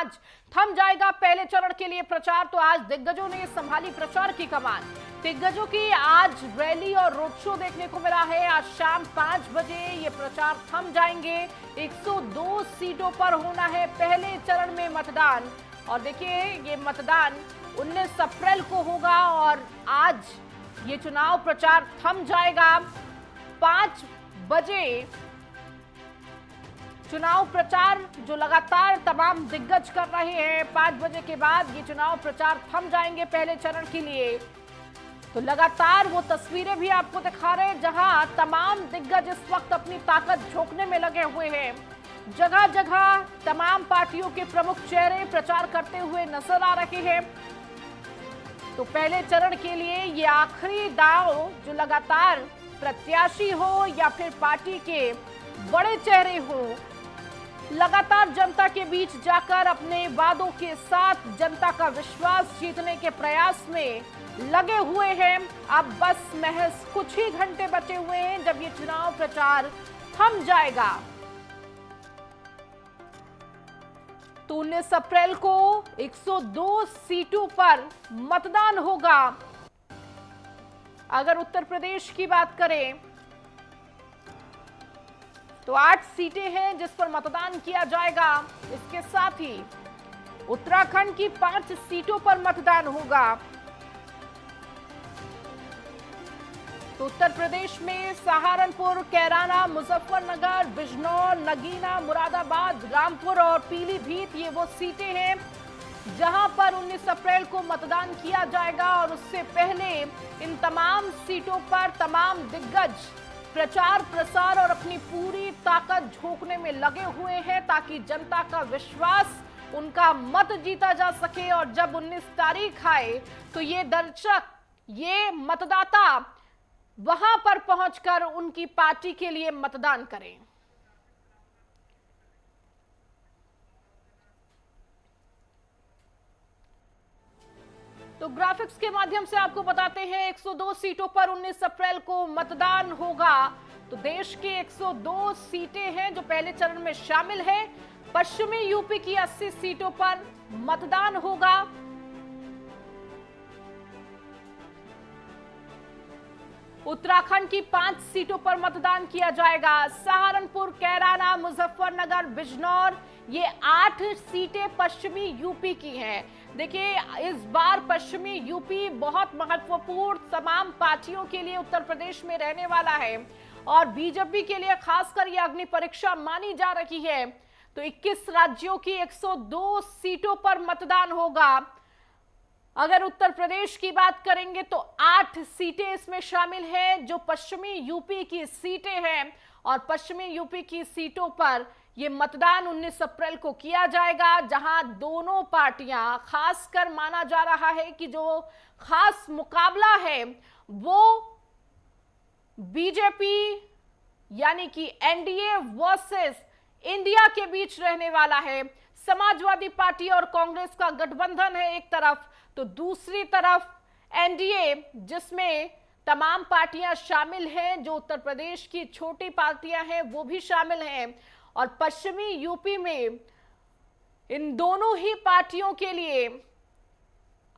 आज थम जाएगा पहले चरण के लिए प्रचार। तो आज दिग्गजों ने संभाली प्रचार की कमान। दिग्गजों की आज रैली और रोड शो देखने को मिला है। आज शाम 5 बजे ये प्रचार थम जाएंगे। 102 सीटों पर होना है पहले चरण में मतदान। और देखिए ये मतदान 19 अप्रैल को होगा और आज ये चुनाव प्रचार थम जाएगा। 5 बजे चुनाव प्रचार जो लगातार तमाम दिग्गज कर रहे हैं, 5 बजे के बाद ये चुनाव प्रचार थम जाएंगे पहले चरण के लिए। तो लगातार वो तस्वीरें भी आपको दिखा रहे हैं जहां तमाम दिग्गज इस वक्त अपनी ताकत झोंकने में लगे हुए हैं। जगह जगह तमाम पार्टियों के प्रमुख चेहरे प्रचार करते हुए नजर आ रहे हैं। तो पहले चरण के लिए ये आखिरी दांव जो लगातार प्रत्याशी हो या फिर पार्टी के बड़े चेहरे हो, लगातार जनता के बीच जाकर अपने वादों के साथ जनता का विश्वास जीतने के प्रयास में लगे हुए हैं। अब बस महज कुछ ही घंटे बचे हुए हैं जब ये चुनाव प्रचार थम जाएगा। तो 19 अप्रैल को 102 सीटों पर मतदान होगा। अगर उत्तर प्रदेश की बात करें तो 8 सीटें हैं जिस पर मतदान किया जाएगा। इसके साथ ही उत्तराखंड की 5 सीटों पर मतदान होगा। तो उत्तर प्रदेश में सहारनपुर, कैराना, मुजफ्फरनगर, बिजनौर, नगीना, मुरादाबाद, रामपुर और पीलीभीत ये वो सीटें हैं जहां पर 19 अप्रैल को मतदान किया जाएगा। और उससे पहले इन तमाम सीटों पर तमाम दिग्गज प्रचार प्रसार और अपनी पूरी ताकत झोंकने में लगे हुए हैं ताकि जनता का विश्वास, उनका मत जीता जा सके। और जब 19 तारीख आए तो ये दर्शक, ये मतदाता वहां पर पहुंचकर उनकी पार्टी के लिए मतदान करें। तो ग्राफिक्स के माध्यम से आपको बताते हैं 102 सीटों पर 19 अप्रैल को मतदान होगा। तो देश के 102 सीटें हैं जो पहले चरण में शामिल है। पश्चिमी यूपी की 80 सीटों पर मतदान होगा। उत्तराखंड की 5 सीटों पर मतदान किया जाएगा। सहारनपुर, कैराना, मुजफ्फरनगर, बिजनौर ये 8 सीटें पश्चिमी यूपी की हैं। देखिए इस बार पश्चिमी यूपी बहुत महत्वपूर्ण तमाम पार्टियों के लिए उत्तर प्रदेश में रहने वाला है और बीजेपी के लिए खासकर यह अग्नि परीक्षा मानी जा रही है। तो 21 राज्यों की 102 सीटों पर मतदान होगा। अगर उत्तर प्रदेश की बात करेंगे तो 8 सीटें इसमें शामिल हैं जो पश्चिमी यूपी की सीटें हैं। और पश्चिमी यूपी की सीटों पर यह मतदान 19 अप्रैल को किया जाएगा जहां दोनों पार्टियां, खासकर माना जा रहा है कि जो खास मुकाबला है वो बीजेपी यानी कि एनडीए वर्सेस इंडिया के बीच रहने वाला है। समाजवादी पार्टी और कांग्रेस का गठबंधन है एक तरफ, तो दूसरी तरफ एनडीए जिसमें तमाम पार्टियां शामिल हैं, जो उत्तर प्रदेश की छोटी पार्टियां हैं वो भी शामिल हैं। और पश्चिमी यूपी में इन दोनों ही पार्टियों के लिए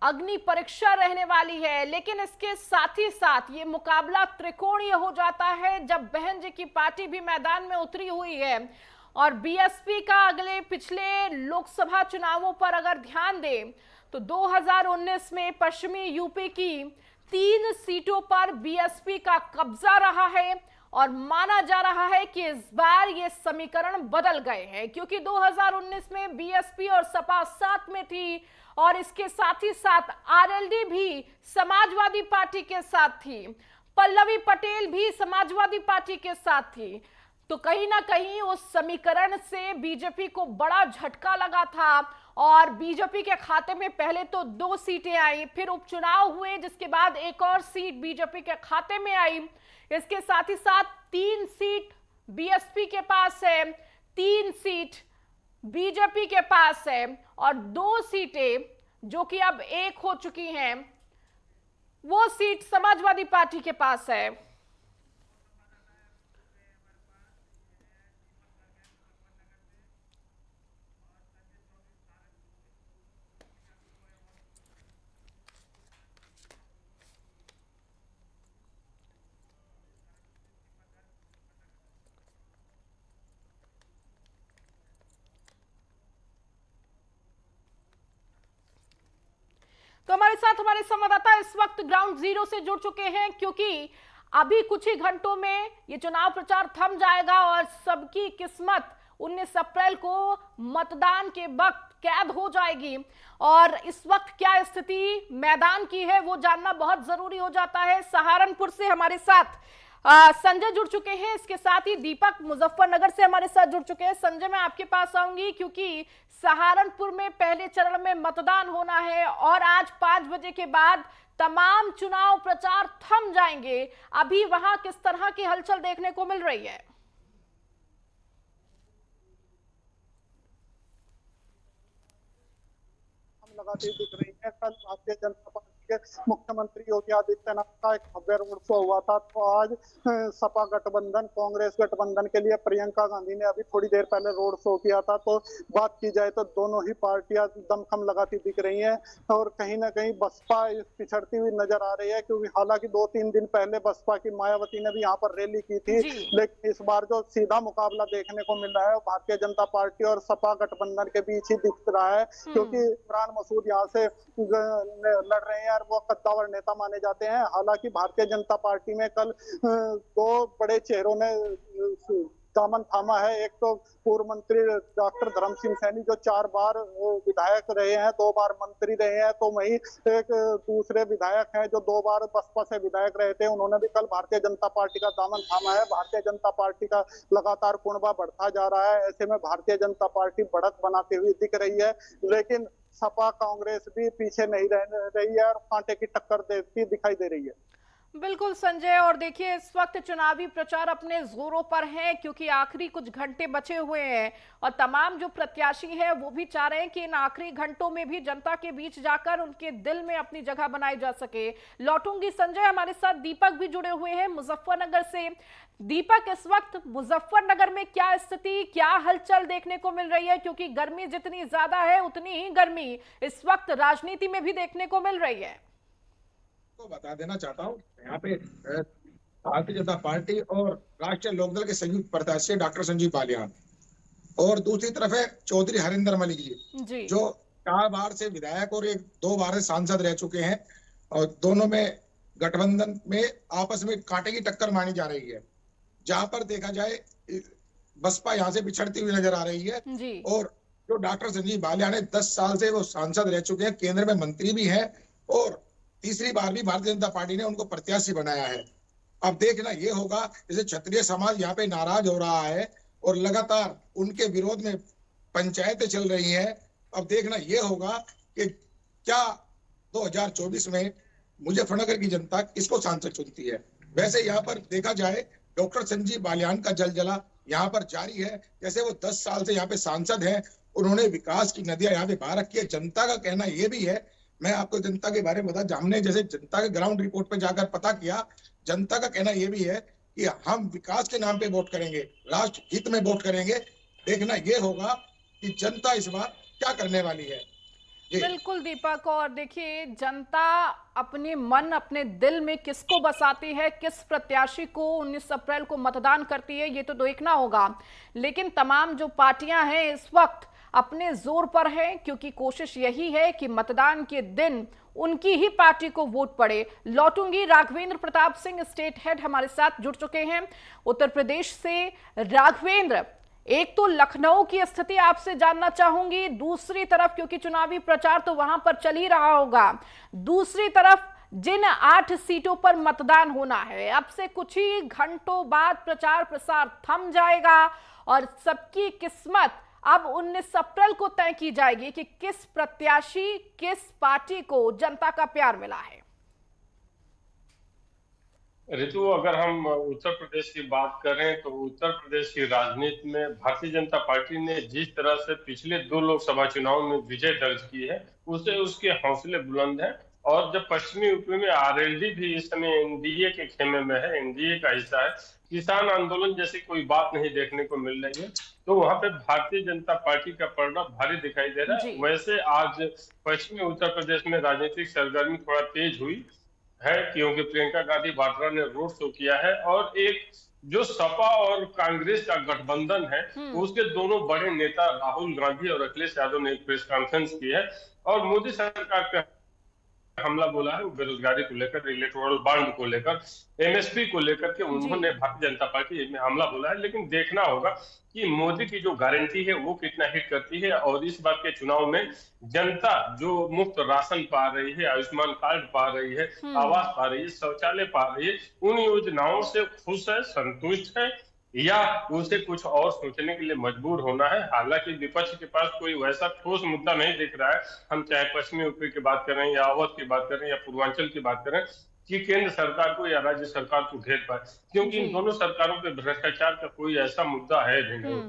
अग्नि परीक्षा रहने वाली है। लेकिन इसके साथ ही साथ ये मुकाबला त्रिकोणीय हो जाता है जब बहन जी की पार्टी भी मैदान में उतरी हुई है। और बीएसपी का अगले पिछले लोकसभा चुनावों पर अगर ध्यान दें तो 2019 में पश्चिमी यूपी की 3 सीटों पर बीएसपी का कब्जा रहा है। और माना जा रहा है कि इस बार ये समीकरण बदल गए हैं क्योंकि 2019 में बीएसपी और सपा साथ में थी और इसके साथ ही साथ आरएलडी भी समाजवादी पार्टी के साथ थी, पल्लवी पटेल भी समाजवादी पार्टी के साथ थी। तो कहीं ना कहीं उस समीकरण से बीजेपी को बड़ा झटका लगा था और बीजेपी के खाते में पहले तो 2 सीटें आई, फिर उपचुनाव हुए जिसके बाद एक और सीट बीजेपी के खाते में आई। इसके साथ ही साथ 3 सीट बीएसपी के पास है, 3 सीट बीजेपी के पास है और 2 सीटें जो कि अब एक हो चुकी हैं वो सीट समाजवादी पार्टी के पास है। साथ हमारे संवाददाता इस वक्त ग्राउंड जीरो से जुड़ चुके हैं, क्योंकि अभी कुछ ही घंटों में ये चुनाव प्रचार थम जाएगा और सबकी किस्मत 19 अप्रैल को मतदान के वक्त कैद हो जाएगी। और इस वक्त क्या स्थिति मैदान की है वो जानना बहुत जरूरी हो जाता है। सहारनपुर से हमारे साथ संजय जुड़ चुके हैं, इसके साथ ही दीपक मुजफ्फरनगर से हमारे साथ जुड़ चुके हैं। संजय, मैं आपके पास आऊंगी क्योंकि सहारनपुर में पहले चरण में मतदान होना है और आज 5 बजे के बाद तमाम चुनाव प्रचार थम जाएंगे। अभी वहां किस तरह की हलचल देखने को मिल रही है? लगाती दिख रही है। कल भारतीय जनता पार्टी के मुख्यमंत्री योगी आदित्यनाथ का एक भव्य रोड शो हुआ था, तो आज सपा गठबंधन कांग्रेस गठबंधन के लिए प्रियंका गांधी ने अभी थोड़ी देर पहले रोड शो किया था। तो बात की जाए तो दोनों ही पार्टियां दमखम लगाती दिख रही हैं और कहीं ना कहीं बसपा पिछड़ती हुई नजर आ रही है, क्योंकि हालांकि 2-3 दिन पहले बसपा की मायावती ने भी यहाँ पर रैली की थी, लेकिन इस बार जो सीधा मुकाबला देखने को मिल रहा है वो भारतीय जनता पार्टी और सपा गठबंधन के बीच ही दिख रहा है, क्योंकि इमरान मसूद यहाँ से लड़ रहे हैं और वो कद्दावर नेता माने जाते हैं। हालांकि भारतीय जनता पार्टी में कल 2 बड़े चेहरों ने दामन थामा है। एक तो पूर्व मंत्री डॉक्टर धर्म सिंह सैनी जो 4 बार विधायक रहे हैं, 2 बार मंत्री रहे हैं, तो वहीं एक दूसरे विधायक हैं जो 2 बार बसपा से विधायक रहे थे, उन्होंने भी कल भारतीय जनता पार्टी का दामन थामा है। भारतीय जनता पार्टी का लगातार कुनबा बढ़ता जा रहा है। ऐसे में भारतीय जनता पार्टी बढ़त बनाती हुई दिख रही है, लेकिन सपा कांग्रेस भी पीछे नहीं रह रही है और कांटे की टक्कर देती दिखाई दे रही है। बिल्कुल संजय, और देखिए इस वक्त चुनावी प्रचार अपने जोरों पर है, क्योंकि आखिरी कुछ घंटे बचे हुए हैं और तमाम जो प्रत्याशी हैं वो भी चाह रहे हैं कि इन आखिरी घंटों में भी जनता के बीच जाकर उनके दिल में अपनी जगह बनाई जा सके। लौटूंगी संजय, हमारे साथ दीपक भी जुड़े हुए हैं मुजफ्फरनगर से। दीपक, इस वक्त मुजफ्फरनगर में क्या स्थिति, क्या हलचल देखने को मिल रही है? क्योंकि गर्मी जितनी ज्यादा है उतनी ही गर्मी इस वक्त राजनीति में भी देखने को मिल रही है। तो बता देना चाहता हूँ, यहाँ पे भारतीय जनता पार्टी और राष्ट्रीय लोकदल के संयुक्त प्रत्याशी डॉक्टर संजीव बालियान और दूसरी तरफ है चौधरी हरिंदर मलिक जी, जो 4 बार से विधायक और 2 बार से सांसद रह चुके हैं और दोनों में गठबंधन में आपस में कांटे की टक्कर मानी जा रही है। जहां पर देखा जाए बसपा यहाँ से पिछड़ती हुई नजर आ रही है और जो डॉक्टर संजीव बालियान है 10 साल से वो सांसद रह चुके हैं, केंद्र में मंत्री भी है और तीसरी बार भी भारतीय जनता पार्टी ने उनको प्रत्याशी बनाया है। अब देखना ये होगा, जैसे क्षत्रिय समाज यहाँ पे नाराज हो रहा है और लगातार उनके विरोध में पंचायतें चल रही हैं। अब देखना ये होगा कि क्या 2024 में मुजफ्फरनगर की जनता किसको सांसद चुनती है। वैसे यहाँ पर देखा जाए डॉक्टर संजीव बालियान का जलजला यहाँ पर जारी है। जैसे वो 10 साल से यहाँ पे सांसद हैं, उन्होंने विकास की नदियां यहाँ पे बहा रखी है। जनता का कहना ये भी है, मैं आपको जनता के बारे में बता, हमने जैसे जनता के ग्राउंड रिपोर्ट पे जाकर पता किया, जनता का कहना यह भी है कि हम विकास के नाम पे वोट करेंगे, राष्ट्र हित में वोट करेंगे। देखना यह होगा कि जनता इस बार क्या करने वाली है। बिल्कुल दीपक, और देखिए जनता अपने मन अपने दिल में किसको बसाती है, किस प्रत्याशी को 19 अप्रैल को मतदान करती है, ये तो देखना होगा। लेकिन तमाम जो पार्टियां हैं इस वक्त अपने जोर पर है, क्योंकि कोशिश यही है कि मतदान के दिन उनकी ही पार्टी को वोट पड़े। लौटूंगी, राघवेंद्र प्रताप सिंह स्टेट हेड हमारे साथ जुड़ चुके हैं उत्तर प्रदेश से। राघवेंद्र, एक तो लखनऊ की स्थिति आपसे जानना चाहूंगी, दूसरी तरफ क्योंकि चुनावी प्रचार तो वहां पर चल ही रहा होगा, दूसरी तरफ जिन 8 सीटों पर मतदान होना है, अब से कुछ ही घंटों बाद प्रचार प्रसार थम जाएगा और सबकी किस्मत अब 19 अप्रैल को तय की जाएगी कि किस प्रत्याशी, किस पार्टी को जनता का प्यार मिला है। ऋतु, अगर हम उत्तर प्रदेश की बात करें तो उत्तर प्रदेश की राजनीति में भारतीय जनता पार्टी ने जिस तरह से पिछले 2 लोकसभा चुनाव में विजय दर्ज की है, उससे उसके हौसले बुलंद हैं। और जब पश्चिमी यूपी में आरएलडी भी इस समय एनडीए के खेमे में है, एनडीए का हिस्सा है, किसान आंदोलन जैसी कोई बात नहीं देखने को मिल रही है, तो वहां पे भारतीय जनता पार्टी का पलड़ा भारी दिखाई दे रहा है। वैसे आज पश्चिमी उत्तर प्रदेश में राजनीतिक सरगर्मी थोड़ा तेज हुई है, क्योंकि प्रियंका गांधी वाड्रा ने रोड शो किया है और एक जो सपा और कांग्रेस का गठबंधन है उसके दोनों बड़े नेता राहुल गांधी और अखिलेश यादव ने एक प्रेस कॉन्फ्रेंस की है और मोदी सरकार का हमला बोला है वो बेरोजगारी को लेकर, इलेक्टोरल बॉन्ड को लेकर, एमएसपी को लेकर के उन्होंने भारतीय जनता पार्टी में हमला बोला है। लेकिन देखना होगा कि मोदी की जो गारंटी है वो कितना हिट करती है, और इस बार के चुनाव में जनता जो मुफ्त राशन पा रही है, आयुष्मान कार्ड पा रही है, आवास पा रही है, शौचालय पा रही है, उन योजनाओं से खुश है, संतुष्ट है, या उसे कुछ और सोचने के लिए मजबूर होना है। हालांकि विपक्ष के पास कोई वैसा ठोस मुद्दा नहीं दिख रहा है, हम चाहे पश्चिमी यूपी की बात करें या अवध की बात करें या पूर्वांचल की बात करें, कि केंद्र सरकार को या राज्य सरकार को घेर पाए, क्योंकि इन दोनों सरकारों पे भ्रष्टाचार का कोई ऐसा मुद्दा है भी नहीं।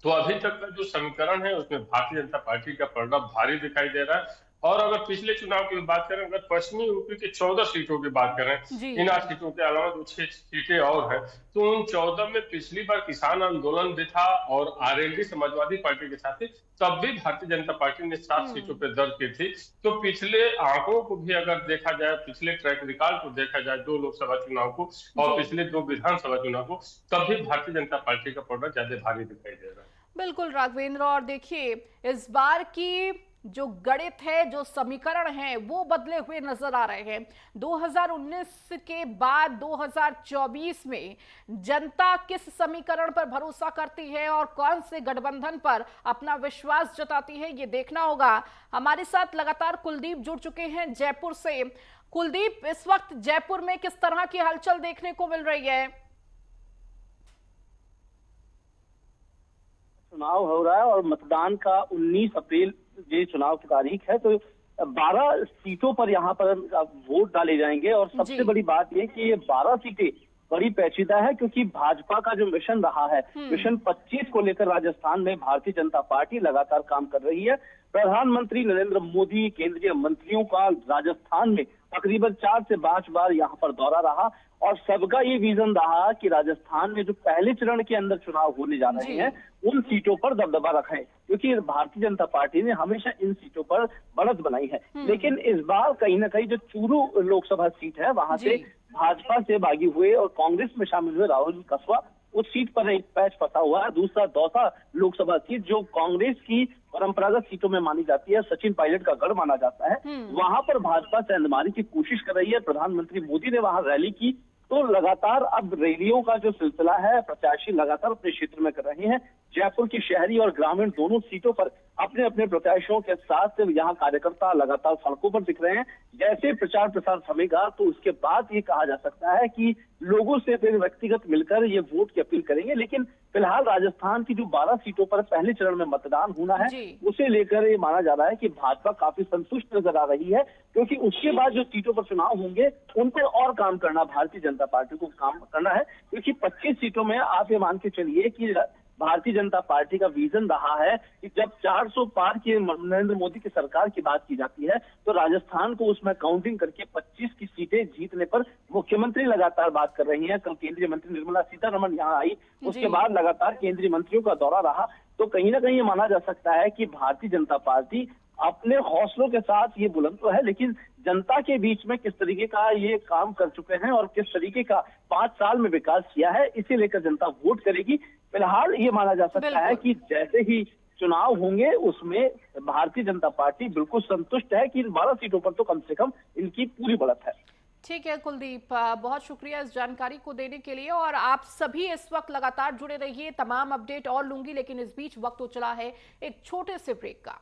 तो अभी तक का जो समीकरण है उसमें भारतीय जनता पार्टी का पलड़ा भारी दिखाई दे रहा है। और अगर पिछले चुनाव की बात करें, अगर पश्चिमी यूपी की 14 सीटों की बात करें, इन 8 सीटों के अलावा जो 6 सीटें और हैं, तो उन 14 में पिछली बार किसान आंदोलन भी था और आरएलडी समाजवादी पार्टी के साथ थी, तब भी भारतीय जनता पार्टी ने 7 सीटों पर दर्ज की थी। तो पिछले आंकड़ों को भी अगर देखा जाए, पिछले ट्रैक रिकॉर्ड को देखा जाए 2 लोकसभा चुनाव को और पिछले 2 विधानसभा चुनाव को, तब भी भारतीय जनता पार्टी का पलड़ा ज्यादा भारी दिखाई दे रहा है। बिल्कुल राघवेंद्र, और देखिए इस बार की जो गणित है, जो समीकरण है, वो बदले हुए नजर आ रहे हैं। 2019 के बाद 2024 में जनता किस समीकरण पर भरोसा करती है और कौन से गठबंधन पर अपना विश्वास जताती है, ये देखना होगा। हमारे साथ लगातार कुलदीप जुड़ चुके हैं जयपुर से। कुलदीप, इस वक्त जयपुर में किस तरह की हलचल देखने को मिल रही है? चुनाव हो रहा है और मतदान का 19 अप्रैल ये चुनाव की तारीख है, तो 12 सीटों पर यहाँ पर वोट डाले जाएंगे। और सबसे बड़ी बात ये कि ये 12 सीटें बड़ी पेचीदा है, क्योंकि भाजपा का जो मिशन रहा है, मिशन 25 को लेकर राजस्थान में भारतीय जनता पार्टी लगातार काम कर रही है। प्रधानमंत्री नरेंद्र मोदी, केंद्रीय मंत्रियों का राजस्थान में तकरीबन 4 से 5 बार यहाँ पर दौरा रहा और सबका ये विजन रहा कि राजस्थान में जो पहले चरण के अंदर चुनाव होने जा रहे हैं उन सीटों पर दबदबा रखें, क्योंकि भारतीय जनता पार्टी ने हमेशा इन सीटों पर बढ़त बनाई है। लेकिन इस बार कहीं ना कहीं जो चूरू लोकसभा सीट है वहां से भाजपा से बागी हुए और कांग्रेस में शामिल हुए राहुल कसवा, उस सीट पर एक पैच फंसा हुआ है। दूसरा दौसा लोकसभा सीट जो कांग्रेस की परंपरागत सीटों में मानी जाती है, सचिन पायलट का गढ़ माना जाता है, वहां पर भाजपा सेंधमारी की कोशिश कर रही है। प्रधानमंत्री मोदी ने वहां रैली की, तो लगातार अब रैलियों का जो सिलसिला है, प्रत्याशी लगातार अपने क्षेत्र में कर रहे हैं। जयपुर की शहरी और ग्रामीण दोनों सीटों पर अपने अपने प्रत्याशियों के साथ यहाँ कार्यकर्ता लगातार सड़कों पर दिख रहे हैं। जैसे प्रचार प्रसार थमेगा तो उसके बाद ये कहा जा सकता है कि लोगों से फिर व्यक्तिगत मिलकर ये वोट की अपील करेंगे। लेकिन फिलहाल राजस्थान की जो 12 सीटों पर पहले चरण में मतदान होना है, उसे लेकर ये माना जा रहा है कि भाजपा काफी संतुष्ट नजर आ रही है, क्योंकि उसके बाद जो सीटों पर चुनाव होंगे उन पर और काम करना भारतीय जनता पार्टी को काम करना है। क्योंकि 25 सीटों में आप ये मान के चलिए कि भारतीय जनता पार्टी का विजन रहा है कि जब 400 पार की नरेंद्र मोदी की सरकार की बात की जाती है तो राजस्थान को उसमें काउंटिंग करके 25 की सीटें जीतने पर मुख्यमंत्री लगातार बात कर रही हैं। कल केंद्रीय मंत्री निर्मला सीतारमण यहाँ आई, उसके बाद लगातार केंद्रीय मंत्रियों का दौरा रहा, तो कहीं ना कहीं ये माना जा सकता है कि भारतीय जनता पार्टी अपने हौसलों के साथ ये बुलंद तो है, लेकिन जनता के बीच में किस तरीके का ये काम कर चुके हैं और किस तरीके का 5 साल में विकास किया है, इसे लेकर जनता वोट करेगी। फिलहाल ये माना जा सकता है कि जैसे ही चुनाव होंगे उसमें भारतीय जनता पार्टी बिल्कुल संतुष्ट है कि इन 12 सीटों पर तो कम से कम इनकी पूरी बढ़त है। ठीक है कुलदीप, बहुत शुक्रिया इस जानकारी को देने के लिए। और आप सभी इस वक्त लगातार जुड़े रहिए, तमाम अपडेट और लूंगी, लेकिन इस बीच वक्त हो चला है एक छोटे से ब्रेक का।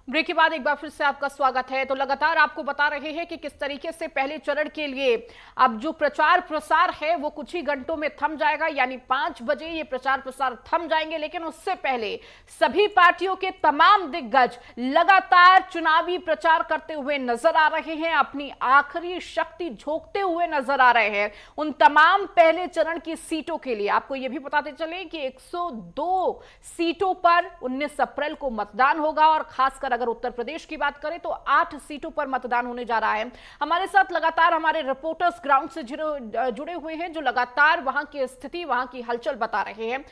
ब्रेक के बाद एक बार फिर से आपका स्वागत है। तो लगातार आपको बता रहे हैं कि किस तरीके से पहले चरण के लिए अब जो प्रचार प्रसार है वो कुछ ही घंटों में थम जाएगा, यानी 5 बजे ये प्रचार प्रसार थम जाएंगे। लेकिन उससे पहले सभी पार्टियों के तमाम दिग्गज लगातार चुनावी प्रचार करते हुए नजर आ रहे हैं, अपनी आखिरी शक्ति झोंकते हुए नजर आ रहे हैं उन तमाम पहले चरण की सीटों के लिए। आपको यह भी बताते चले कि 102 सीटों पर 19 अप्रैल को मतदान होगा और खासकर अगर उत्तर प्रदेश की बात करें तो 8 सीटों पर मतदान होने जा रहा है। हमारे साथ लगातार हमारे रिपोर्टर्स ग्राउंड से जुड़े हुए हैं, जो लगातार वहां की स्थिति, वहां की हलचल बता रहे हैं।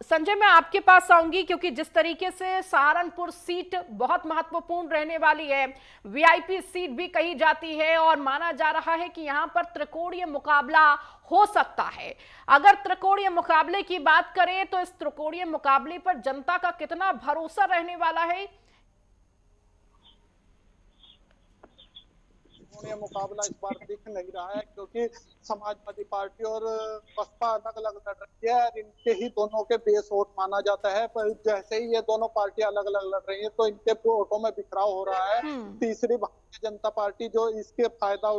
संजय, मैं आपके पास आऊंगी क्योंकि जिस तरीके से सहारनपुर सीट बहुत महत्वपूर्ण रहने वाली है, वीआईपी सीट भी कही जाती है और माना जा रहा है कि यहां पर त्रिकोणीय मुकाबला हो सकता है। अगर त्रिकोणीय मुकाबले की बात करें तो इस त्रिकोणीय मुकाबले पर जनता का कितना भरोसा रहने वाला है? ये मुकाबला इस बार दिख नहीं रहा है क्योंकि समाजवादी पार्टी और बसपा अलग अलग लड़ रही है और इनके ही दोनों के बेस वोट माना जाता है। पर जैसे ही ये दोनों पार्टियां अलग अलग लड़ रही है तो इनके वोटों में बिखराव हो रहा है। तीसरी भारतीय जनता पार्टी, जो इसके फायदा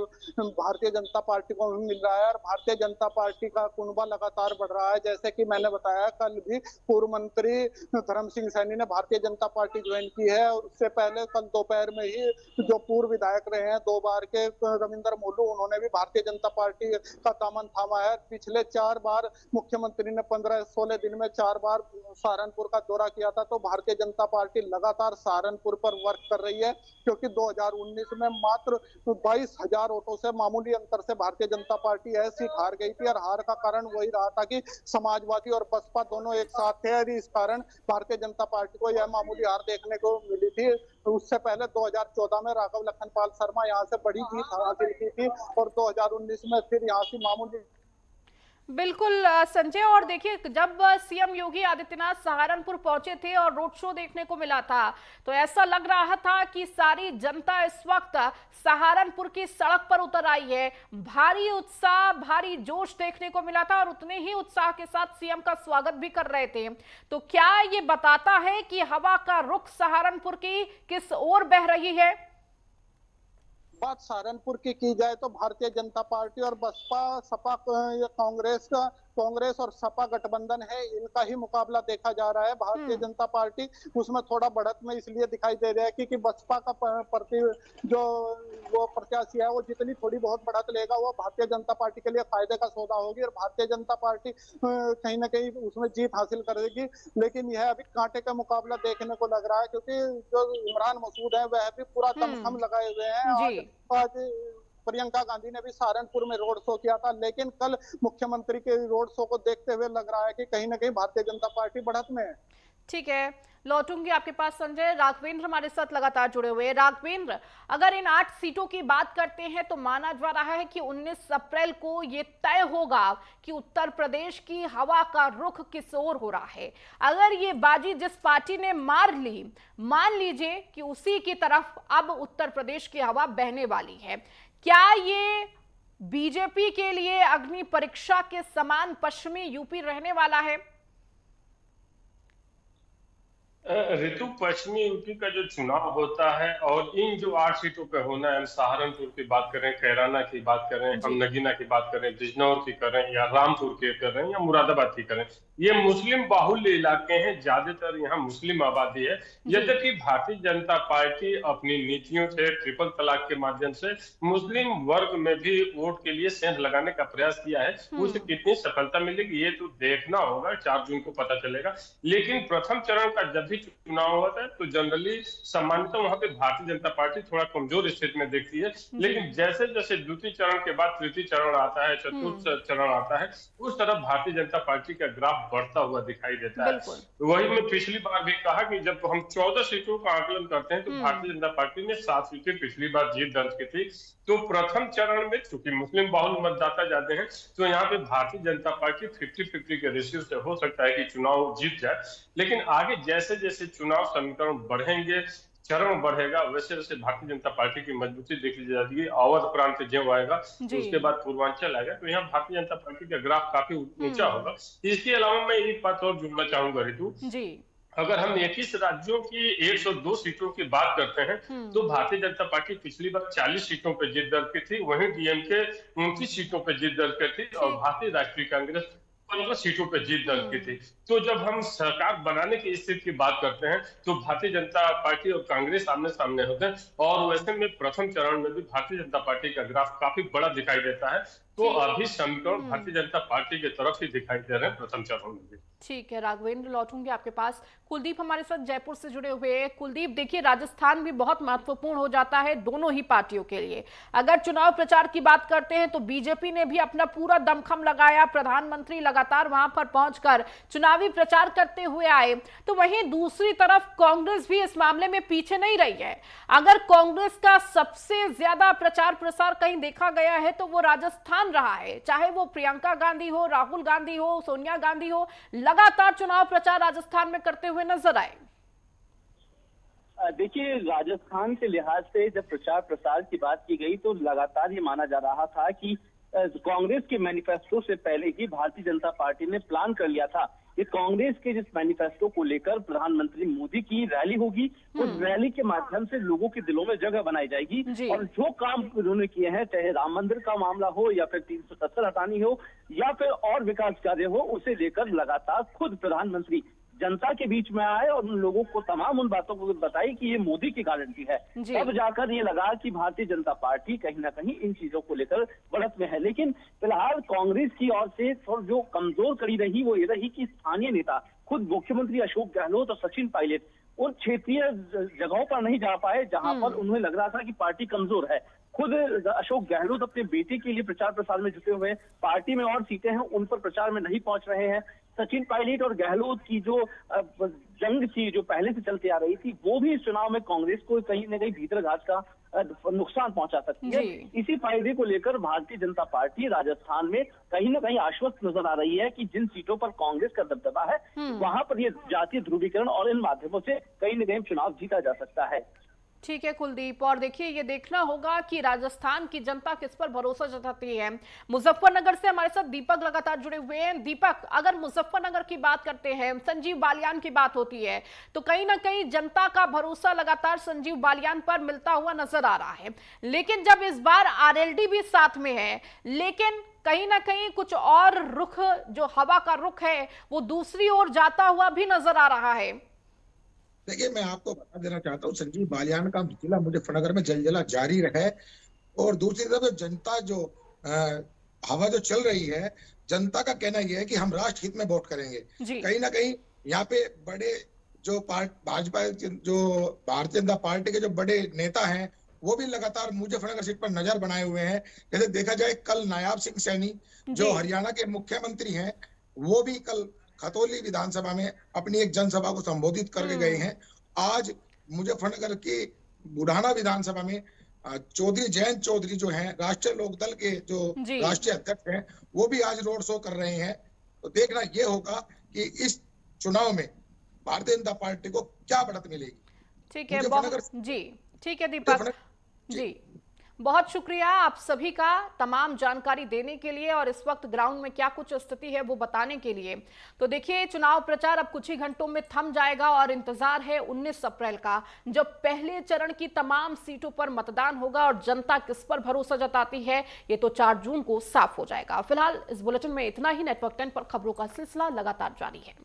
भारतीय जनता पार्टी को भी मिल रहा है और भारतीय जनता पार्टी का कुनबा लगातार बढ़ रहा है। जैसे कि मैंने बताया, कल भी पूर्व मंत्री धर्म सिंह सैनी ने भारतीय जनता पार्टी ज्वाइन की है और उससे पहले कल दोपहर में ही जो पूर्व विधायक रहे हैं 2 बार के रविंद्र मोलू, उन्होंने भी भारतीय जनता पार्टी का दामन थामा है। पिछले 4 बार मुख्यमंत्री ने 15-16 दिन में 4 बार सहारनपुर का दौरा किया था। तो भारतीय जनता पार्टी लगातार सहारनपुर पर वर्क कर रही है क्योंकि 2019 में मात्र 22,000 वोटों से, मामूली अंतर से भारतीय जनता पार्टी यह सीट हार गई थी और हार का कारण वही रहा था कि समाजवादी और बसपा दोनों एक साथ थे और इस कारण भारतीय जनता पार्टी को यह मामूली हार देखने को मिली थी। उससे पहले 2014 में राघव लखनपाल शर्मा यहाँ से बड़ी जीत हासिल की थी और 2019 में फिर यहाँ से मामूली। बिल्कुल संजय, और देखिए जब सीएम योगी आदित्यनाथ सहारनपुर पहुंचे थे और रोड शो देखने को मिला था तो ऐसा लग रहा था कि सारी जनता इस वक्त सहारनपुर की सड़क पर उतर आई है। भारी उत्साह, भारी जोश देखने को मिला था और उतने ही उत्साह के साथ सीएम का स्वागत भी कर रहे थे। तो क्या ये बताता है कि हवा का रुख सहारनपुर की किस ओर बह रही है? बात सहारनपुर की जाए तो भारतीय जनता पार्टी और बसपा, सपा, कांग्रेस और सपा गठबंधन है, इनका ही मुकाबला देखा जा रहा है। भारतीय जनता पार्टी उसमें थोड़ा बढ़त में इसलिए दिखाई दे रहा है क्योंकि बसपा का जो वो प्रत्याशी है वो जितनी थोड़ी बहुत बढ़त लेगा वो भारतीय जनता पार्टी के लिए फायदे का सौदा होगी और भारतीय जनता पार्टी कहीं ना कहीं उसमें जीत हासिल करेगी। लेकिन यह अभी कांटे का मुकाबला देखने को लग रहा है क्योंकि जो इमरान मसूद है वह भी पूरा दमखम लगाए हुए हैं। आज प्रियंका गांधी ने भी सहारनपुर में रोड शो किया था, लेकिन कल मुख्यमंत्री के रोड शो को देखते हुए लग रहा है कि कहीं ना कहीं भारतीय जनता पार्टी बढ़त में है। ठीक है, लौटूंगी आपके पास संजय। राघवेंद्र हमारे साथ लगातार जुड़े हुए हैं। राघवेंद्र, अगर इन 8 सीटों की बात करते हैं तो माना जा रहा है कि 19 अप्रैल को ये तय होगा कि उत्तर प्रदेश की हवा का रुख किस ओर हो रहा है। अगर ये बाजी जिस पार्टी ने मार ली, मान लीजिए कि उसी की तरफ अब उत्तर प्रदेश की हवा बहने वाली है, क्या ये बीजेपी के लिए अग्नि परीक्षा के समान पश्चिमी यूपी रहने वाला है? ऋतु, पश्चिमी यूपी का जो चुनाव होता है और इन जो 8 सीटों पे होना है, हम सहारनपुर की बात करें, कैराना की बात करें, हम नगीना की बात करें, बिजनौर की करें या रामपुर की करें या मुरादाबाद की करें, ये मुस्लिम बाहुल्य इलाके हैं, ज्यादातर यहाँ मुस्लिम आबादी है। यद्यपि भारतीय जनता पार्टी अपनी नीतियों से, ट्रिपल तलाक के माध्यम से मुस्लिम वर्ग में भी वोट के लिए सेंध लगाने का प्रयास किया है। उसे कितनी सफलता मिलेगी ये तो देखना होगा, 4 जून को पता चलेगा। लेकिन प्रथम चरण का जब भी चुनाव होता है तो जनरली सामान्यतः वहां पे भारतीय जनता पार्टी थोड़ा कमजोर स्थिति में देखती है। लेकिन जैसे जैसे द्वितीय चरण के बाद तृतीय चरण आता है, चतुर्थ चरण आता है, उस तरफ भारतीय जनता पार्टी का ग्राफ बढ़ता हुआ दिखाई देता है। वही मैं पिछली बार भी कहा कि जब हम 14 सीटों का आकलन करते हैं तो भारतीय जनता पार्टी ने 7 सीटें पिछली बार जीत दर्ज की थी। तो प्रथम चरण में चूंकि मुस्लिम बाहुल मतदाता जाते हैं तो यहाँ पे भारतीय जनता पार्टी 50-50 के रेशियो से हो सकता है कि चुनाव जीत जाए। लेकिन आगे जैसे जैसे चुनाव समीकरण बढ़ेंगे, चरण बढ़ेगा, वैसे वैसे भारतीय जनता पार्टी की मजबूती देख ली जाती है। अवध प्रांत जब आएगा तो उसके बाद पूर्वांचल आएगा, तो यहाँ भारतीय जनता पार्टी का ग्राफ काफी ऊंचा होगा। इसके अलावा मैं एक बात और जोड़ना चाहूंगा ऋतु, अगर हम 21 राज्यों की 102 सीटों की बात करते हैं तो भारतीय जनता पार्टी पिछली बार 40 सीटों पर जीत दर्ज की थी, वहीं डीएमके 29 सीटों पर जीत दर्ज की थी और भारतीय राष्ट्रीय कांग्रेस 15 सीटों पर जीत दर्ज की थी। तो जब हम सरकार बनाने की स्थिति की बात करते हैं तो भारतीय जनता पार्टी और कांग्रेस आमने सामने होते हैं और वैसे में प्रथम चरण में भी भारतीय जनता पार्टी का ग्राफ काफी बड़ा दिखाई देता है। तो अभी समीकरण भारतीय जनता पार्टी की तरफ ही दिखाई दे रहे हैं प्रथम चरण में भी। ठीक है राघवेंद्र, लौटूंगी आपके पास। कुलदीप हमारे साथ जयपुर से जुड़े हुए हैं। कुलदीप, देखिए राजस्थान भी बहुत महत्वपूर्ण हो जाता है दोनों ही पार्टियों के लिए। अगर चुनाव प्रचार की बात करते हैं तो बीजेपी ने भी अपना पूरा दमखम लगाया, प्रधानमंत्री लगातार वहां पर पहुंचकर चुनावी प्रचार करते हुए आए, तो वहीं दूसरी तरफ कांग्रेस भी इस मामले में पीछे नहीं रही है। अगर कांग्रेस का सबसे ज्यादा प्रचार प्रसार कहीं देखा गया है तो वो राजस्थान रहा है, चाहे वो प्रियंका गांधी हो, राहुल गांधी हो, सोनिया गांधी हो, लगातार चुनाव प्रचार राजस्थान में करते हुए नजर आए। देखिए, राजस्थान के लिहाज से जब प्रचार प्रसार की बात की गई तो लगातार ये माना जा रहा था कि कांग्रेस के मैनिफेस्टो से पहले ही भारतीय जनता पार्टी ने प्लान कर लिया था कि कांग्रेस के जिस मैनिफेस्टो को लेकर प्रधानमंत्री मोदी की रैली होगी, उस रैली के माध्यम से लोगों के दिलों में जगह बनाई जाएगी और जो काम उन्होंने किए हैं, चाहे राम मंदिर का मामला हो या फिर 370 हटानी हो या फिर और विकास कार्य हो, उसे लेकर लगातार खुद प्रधानमंत्री जनता के बीच में आए और उन लोगों को तमाम उन बातों को बताई कि ये मोदी की गारंटी है। तब जाकर ये लगा कि भारतीय जनता पार्टी कहीं ना कहीं इन चीजों को लेकर बढ़त में है। लेकिन फिलहाल कांग्रेस की ओर से जो कमजोर कड़ी रही वो ये रही कि स्थानीय नेता खुद मुख्यमंत्री अशोक गहलोत और सचिन पायलट उन क्षेत्रीय जगहों पर नहीं जा पाए जहां पर उन्हें लग रहा था कि पार्टी कमजोर है। खुद अशोक गहलोत अपने बेटे के लिए प्रचार प्रसार में जुटे हुए हैं, पार्टी में और सीटें हैं उन पर प्रचार में नहीं पहुंच रहे हैं। सचिन पायलट और गहलोत की जो जंग थी, जो पहले से चलती आ रही थी, वो भी इस चुनाव में कांग्रेस को कहीं न कहीं भीतर घात का नुकसान पहुंचा सकती है। इसी फायदे को लेकर भारतीय जनता पार्टी राजस्थान में कहीं न कहीं आश्वस्त नजर आ रही है कि जिन सीटों पर कांग्रेस का दबदबा है वहां पर ये जातीय ध्रुवीकरण और इन माध्यमों से कहीं न कहीं चुनाव जीता जा सकता है। ठीक है कुलदीप, और देखिए ये देखना होगा कि राजस्थान की जनता किस पर भरोसा जताती है। मुजफ्फरनगर से हमारे साथ दीपक लगातार जुड़े हुए हैं। दीपक, अगर मुजफ्फरनगर की बात करते हैं, संजीव बालियान की बात होती है, तो कहीं ना कहीं जनता का भरोसा लगातार संजीव बालियान पर मिलता हुआ नजर आ रहा है। लेकिन जब इस बार आरएलडी भी साथ में है, लेकिन कहीं ना कहीं कुछ और रुख, जो हवा का रुख है वो दूसरी ओर जाता हुआ भी नजर आ रहा है। देखिए, मैं आपको बता देना चाहता हूँ, संजीव बालियान का जिला मुजफ्फरनगर में जलजला जारी रहे और दूसरी तरफ जनता जो हवा जो चल रही है, जनता का कहना यह है कि हम राष्ट्र हित में वोट करेंगे। कहीं ना कहीं यहाँ पे बड़े जो भाजपा जो भारतीय जनता पार्टी के जो बड़े नेता हैं वो भी लगातार मुजफ्फरनगर सीट पर नजर बनाए हुए हैं। जैसे देखा जाए, कल नायाब सिंह सैनी जो हरियाणा के मुख्यमंत्री हैं, वो भी कल खतौली विधानसभा में अपनी एक जनसभा को संबोधित करके गए हैं। आज मुजफ्फरनगर की बुढ़ाना विधानसभा में चौधरी जयंत चौधरी जो हैं, राष्ट्रीय लोकदल के जो राष्ट्रीय अध्यक्ष हैं, वो भी आज रोड शो कर रहे हैं। तो देखना ये होगा कि इस चुनाव में भारतीय जनता पार्टी को क्या बढ़त मिलेगी। ठीक है जी, ठीक है दीपक जी, बहुत शुक्रिया आप सभी का तमाम जानकारी देने के लिए और इस वक्त ग्राउंड में क्या कुछ स्थिति है वो बताने के लिए। तो देखिए, चुनाव प्रचार अब कुछ ही घंटों में थम जाएगा और इंतजार है 19 अप्रैल का, जब पहले चरण की तमाम सीटों पर मतदान होगा और जनता किस पर भरोसा जताती है ये तो 4 जून को साफ हो जाएगा। फिलहाल इस बुलेटिन में इतना ही। नेटवर्क 10 पर खबरों का सिलसिला लगातार जारी है।